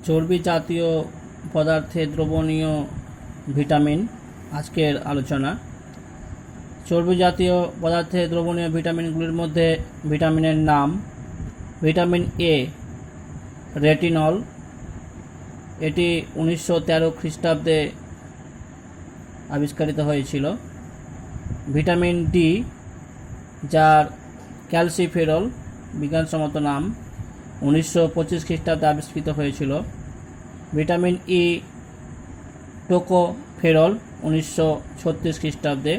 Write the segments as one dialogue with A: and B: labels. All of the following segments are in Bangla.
A: চর্বি জাতীয় পদার্থে দ্রবণীয় ভিটামিন। আজকের আলোচনা চর্বি জাতীয় পদার্থে দ্রবণীয় ভিটামিনগুলির মধ্যে ভিটামিনের নাম। ভিটামিন এ রেটিনল, এটি 1913 খ্রিস্টাব্দে আবিষ্কারিত হয়েছিল। ভিটামিন ডি, যার ক্যালসিফেরল বিজ্ঞানসম্মত নাম, 1925 খ্রিস্টাব্দে আবিষ্কৃত হয়েছিল। ভিটামিন ই টোকোফেরল, 1936 খ্রিস্টাব্দে।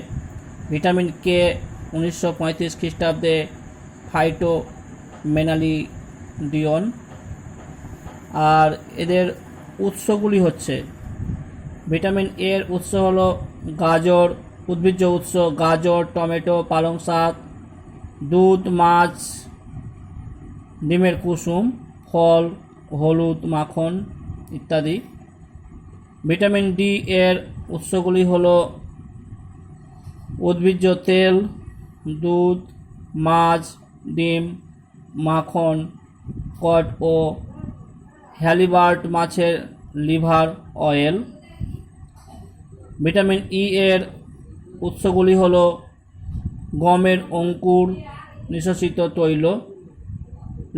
A: ভিটামিন কে 1935 খ্রিস্টাব্দে ফাইটোমেনালিডিয়ন। আর এদের উৎসগুলি হচ্ছে, ভিটামিন এর উৎস হলো গাজর, উদ্ভিজ্জ উৎস গাজর, টমেটো, পালং শাক, দুধ, মাছ, ডিমের কুসুম, ফল, হলুদ, মাখন ইত্যাদি। ভিটামিন ডি এর উৎসগুলি হলো উদ্ভিজ্জ তেল, দুধ, মাছ, ডিম, মাখন, কড ও হ্যালিবার্ট মাছের লিভার অয়েল। ভিটামিন ই এর উৎসগুলি হলো গমের অঙ্কুর, নিঃশেষিত তৈল,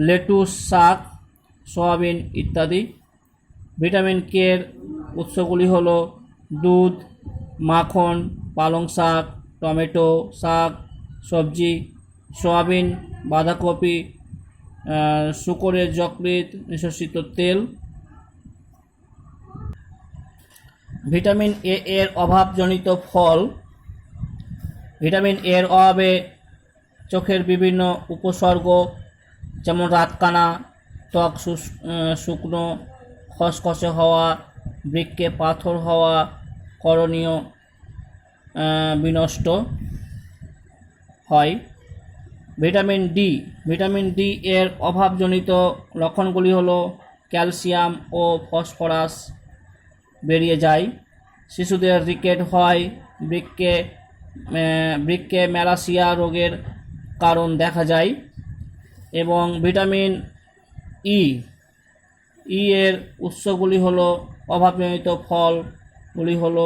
A: লেটুস শাক, সয়াবিন ইত্যাদি। ভিটামিন কে এর উৎসগুলি হলো দুধ, মাখন, পালং শাক, টমেটো, শাক সবজি, সয়াবিন, বাঁধাকপি, শূকরের যকৃৎ, নিঃশেষিত তেল। ভিটামিন এ এর অভাবজনিত ফল। ভিটামিন এর অভাবে চোখের বিভিন্ন উপসর্গ যেমন রাতকানা, ত্বক শুকনো, খসখসে হওয়া, বৃক্কে পাথর হওয়া, করণীয় বিনষ্ট হয়। ভিটামিন ডি, ভিটামিন ডি এর অভাবজনিত লক্ষণগুলি হলো ক্যালসিয়াম ও ফসফরাস বেরিয়ে যায়, শিশুদের রিকেট হয়, বৃক্কে ম্যালাসিয়া রোগের কারণ দেখা যায়। এবং ভিটামিন ই এর উৎসগুলি হলো অভাবজনিত ফলগুলি হলো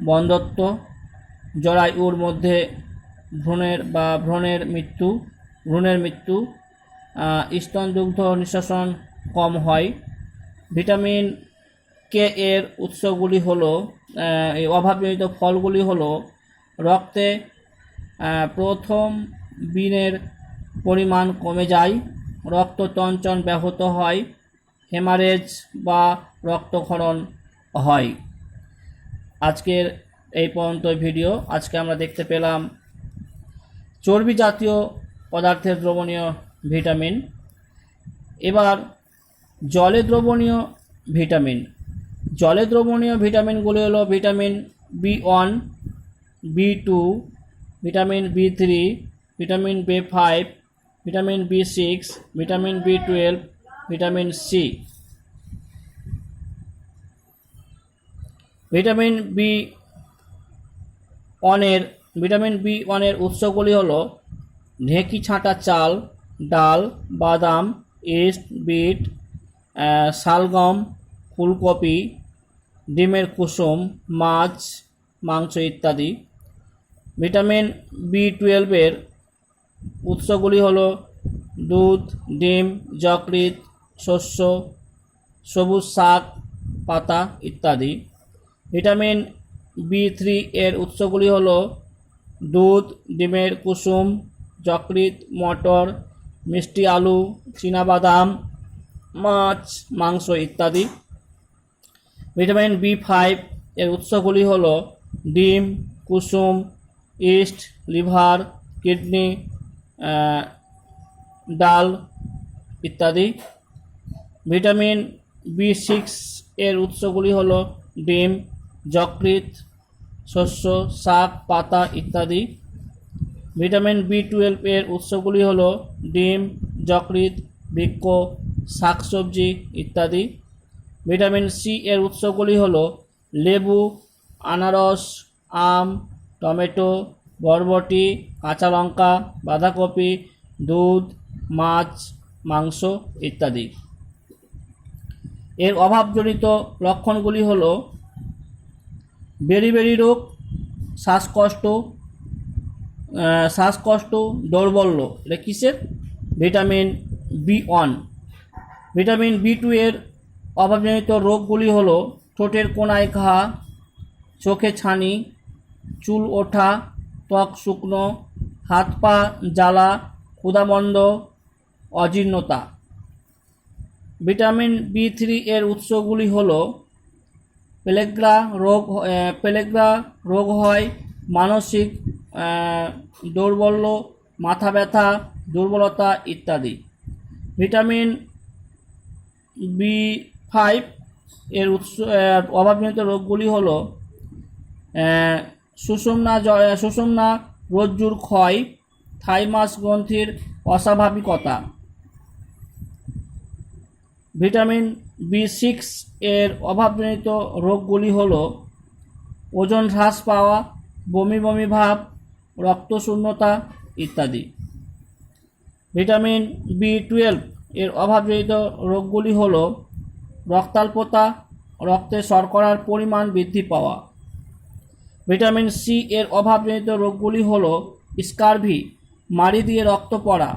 A: বন্ধ্যত্ব, জরায়ুর মধ্যে ভ্রূণের মৃত্যু, স্তনদুগ্ধ নিঃসরণ কম হয়। ভিটামিন কে এর উৎসগুলি হলো, এই অভাবজনিত ফলগুলি হলো রক্তে প্রথম বিনের পরিমাণ কমে যায়, রক্ততঞ্চন ব্যাহত হয়, হেমারেজ বা রক্তক্ষরণ হয়। আজকের এই পর্যন্ত ভিডিও। আজকে আমরা দেখতে পেলাম চর্বি জাতীয় পদার্থের দ্রবণীয় ভিটামিন। এবার জলে দ্রবণীয় ভিটামিন। জলে দ্রবণীয় ভিটামিনগুলি হলো ভিটামিন বি1, বি2, ভিটামিন বি3, ভিটামিন বি5, ভিটামিন বি6, ভিটামিন বি12, ভিটামিন সি। ভিটামিন বি1 এর উৎসগুলি হলো ঢেঁকি ছাঁটা চাল, ডাল, বাদাম, ইস্ট, বিট, শালগম, ফুলকপি, ডিমের কুসুম, মাছ, মাংস ইত্যাদি। ভিটামিন বি12 এর উৎসগুলি হলো দুধ, ডিম, যকৃৎ, শস্য, সবুজ শাক পাতা ইত্যাদি। ভিটামিন বি3 এর উৎসগুলি হলো দুধ, ডিমের কুসুম, যকৃৎ, মটর, মিষ্টি আলু, চীনাবাদাম, মাছ, মাংস ইত্যাদি। ভিটামিন বি5 এর উৎসগুলি হলো ডিম, কুসুম, ইস্ট, লিভার, কিডনি, ডাল ইত্যাদি। ভিটামিন বি6 এর উৎসগুলি হলো ডিম, যকৃৎ, শস্য, শাক পাতা ইত্যাদি। ভিটামিন বি12 এর উৎসগুলি হলো ডিম, যকৃৎ, বৃক্ক, শাকসবজি ইত্যাদি। ভিটামিন সি এর উৎসগুলি হলো লেবু, আনারস, আম, টমেটো, বরবটি, কাঁচা লঙ্কা, বাঁধাকপি, দুধ, মাছ, মাংস ইত্যাদি। এর অভাবজনিত লক্ষণগুলি হলো বেরি রোগ, শ্বাসকষ্ট, দৌর্বল্য। এটা কিসের? Vitamin B1। ভিটামিন B2 এর অভাবজনিত রোগগুলি হলো ঠোঁটের কোনায় ঘা, চোখে ছানি, চুল ওঠা, ত্বক শুকনো, হাত পা জ্বালা, ক্ষুধামন্দ, অজীর্ণতা। ভিটামিন B3 এর উৎসগুলি হলো পেলেগ্রা রোগ হয়, মানসিক দৌর্বল্য, মাথা ব্যথা, দুর্বলতা ইত্যাদি। ভিটামিন B5 এর অভাবজনিত রোগগুলি হলো সুষুম্না রজ্জুর ক্ষয়, থাইমাস গ্রন্থির অস্বাভাবিকতা। ভিটামিন B6 এর অভাবজনিত রোগগুলি হলো ওজন হ্রাস পাওয়া, বমি ভাব, রক্তশূন্যতা ইত্যাদি। ভিটামিন B12 এর অভাবজনিত রোগগুলি হলো রক্তাল্পতা, রক্তে শর্করার পরিমাণ বৃদ্ধি পাওয়া। ভিটামিন C এর অভাবজনিত রোগগুলি হলো স্কারভি, মাড়ি দিয়ে রক্ত পড়া,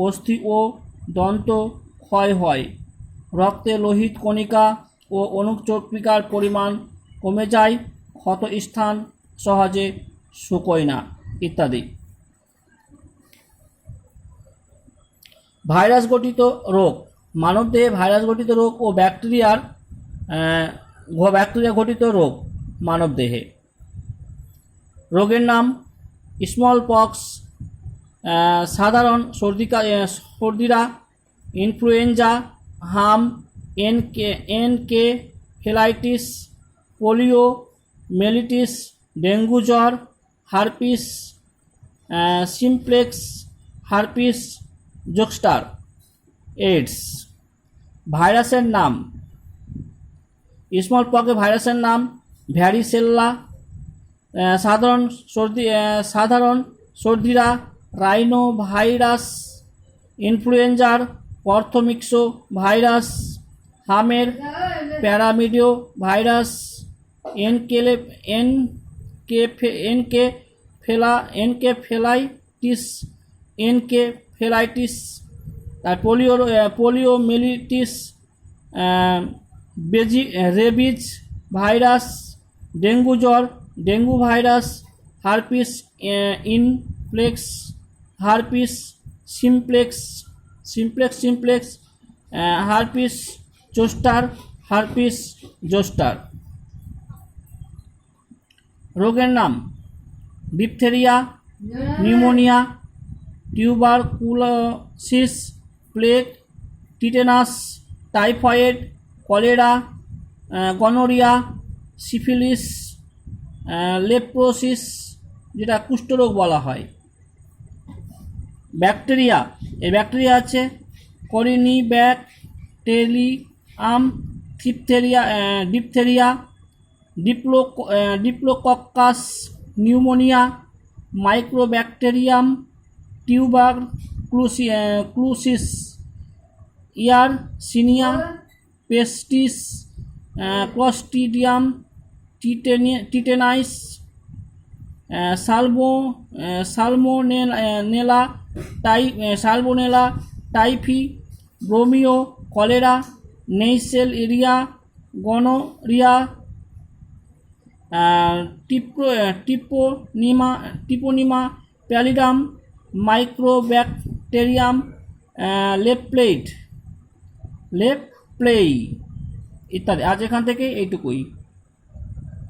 A: অস্থি ও দন্ত ক্ষয় হয়, রক্তে লোহিত কণিকা ও অনুচক্রিকার পরিমাণ কমে যায়, ক্ষত স্থান সহজে শুকোয় না ইত্যাদি। ভাইরাস গঠিত রোগ। মানবদেহে ভাইরাস গঠিত রোগ ও ব্যাকটেরিয়া ঘটিত রোগ। মানবদেহে রোগের নাম: স্মল পক্স, সাধারণ সর্দিরা, ইনফ্লুয়েঞ্জা, হাম, এনকেফেলাইটিস, পোলিও মেলিটিস, ডেঙ্গু জ্বর, herpes simplex, herpes zoster, AIDS. ভাইরাসের নাম: স্মল পক্সের ভাইরাসের নাম ভ্যারিসেল্লা, সাধারণ সর্দিরা রাইনো ভাইরাস, ইনফ্লুয়েঞ্জার পরথমিক্সো ভাইরাস, হামের প্যারামিডিও virus, encephalitis, poliomyelitis, rabies virus, dengue জ্বর, ডেঙ্গু ভাইরাস, হার্পিস ইনফ্লেক্স, হার্পিস সিমপ্লেক্স, হার্পিস জোস্টার। রোগের নাম: diphtheria, pneumonia, tuberculosis, plague, tetanus, typhoid, cholera, gonorrhoea, syphilis, leprosy, যেটা কুষ্ঠরোগ বলা হয়। ব্যাকটেরিয়া: এই ব্যাকটেরিয়া আছে corynebacterium, diphtheria, diplococcus, pneumonia, mycobacterium, tuberculosis, yersinia pestis, clostridium tetani, salmonella typhi, vibrio, cholera, neisseria, gonorrhoea, treponema pallidum, mycobacterium leprae ইত্যাদি। আজ এখান থেকে এইটুকুই।